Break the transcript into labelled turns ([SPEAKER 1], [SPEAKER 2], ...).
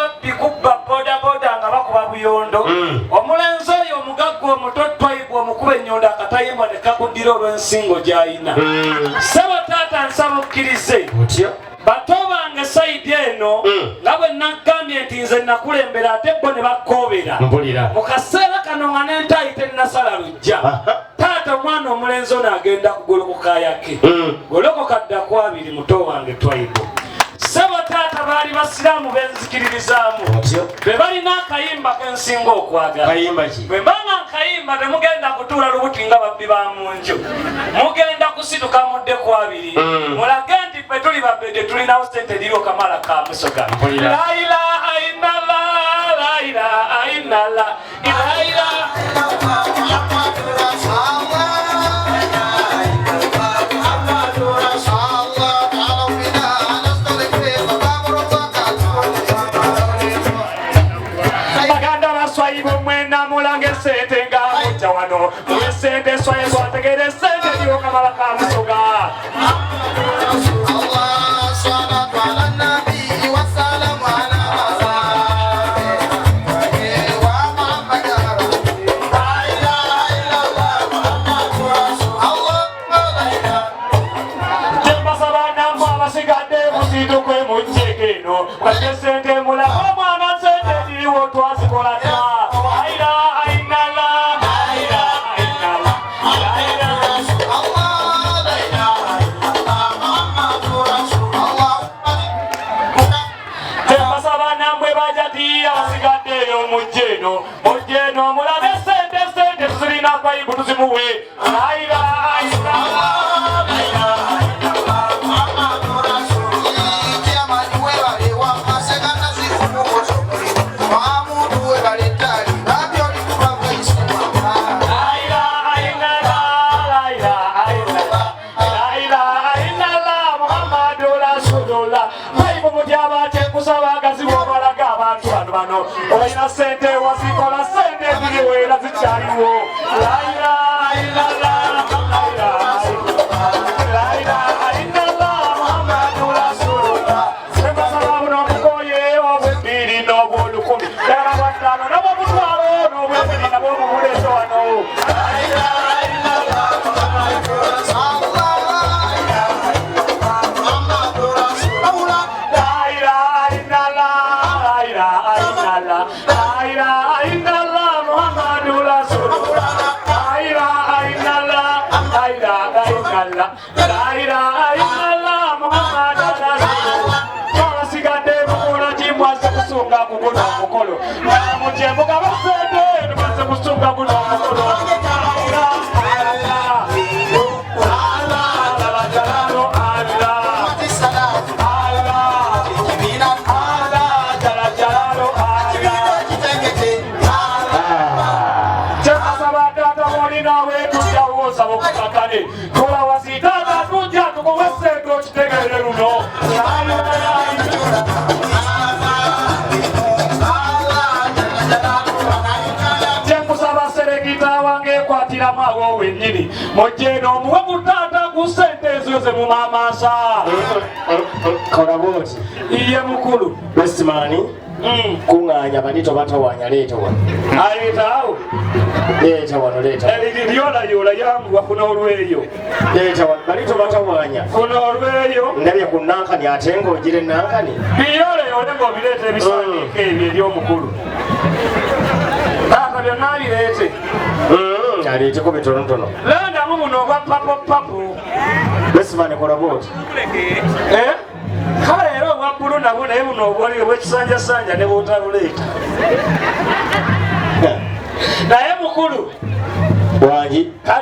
[SPEAKER 1] ababbi kubba bodaboda nga bakuba buyondo omulenzi oyo omugagga omuto twayibwa omukuba ennyondo akatayimba ne kakuddira olw'ensingo gy'ayina ssebo taata nsaba okkirize bato bange sayidi eno nga bwe naggambye nti nze nakulembera ate bo ne bakkoobera mu kaseera kano nga n'entaayi tennasala lujja taata omwana omulenzi ono agenda kugolokoka yake golokoka dda ku abiri muto wange twayibo ssebo taata baali basiraamu benzikiririzaamu be balina akayimba kensinga okwagala bwe mbanga nkayimba temugenda kutuula lubuti nga babbi ba munju mugenda kusituka mudde ku abiri mulage nti ffe tuli babbe tulinawo sente liryo kamala ka musoga la ilaha illallah la ilaha illallah la ilaha sente nga mujja wano sente swaye gwategere sente lyo kamala ka musoga abasigadde musitukwe mujjekeno wadde sente mulaba omwana sente ziriwo twazikola ta mujjeno mulabe sente tuzirina kwayibu tuzimuwe olina sente wasikola sente ziriwera zikyaliwo la ilaha illallah la ilaha illallah muhammadu rasulullah sebasaba buno obukoye obwebiri n'obwolukumi ddala bwattaano n'obwomutwalo n'obwebiri nabwo obubuleeso wano la ilaha illallah muhammadu rasulullah kusunga kuguno mukolo mujembuka basente tumaze kusunga guno mukolo kola wasitaka tujja tukuwesente okitegeere luno kyenkusaba serekita wange kwatiramu awo wennyini mujjeno omuwe mutaata ku sente ezo ze mumamasa
[SPEAKER 2] kola bwoti
[SPEAKER 1] iye mukulu
[SPEAKER 2] westimani kuŋŋaanya banito batawanya leeta wano
[SPEAKER 1] aleetaawo
[SPEAKER 2] leeta wano leeta
[SPEAKER 1] lyolayola yangu wafuna olweyo
[SPEAKER 2] leeta wano banito batawanya
[SPEAKER 1] funa olweyo
[SPEAKER 2] ndabye ku nankani ate ng'ogira enankani
[SPEAKER 1] biyolayole ng'obireeta ebisaaniiko ebyo ery'omukulu taata byonna bireete
[SPEAKER 2] aleeteko bitonotono
[SPEAKER 1] landamu buno obwa papu
[SPEAKER 2] westimani kola bwoti
[SPEAKER 1] kale era obwa bbulu nabwo naye buno obwali obwekisanjasanja ne bwotabuleeta naye mukulu
[SPEAKER 2] wangi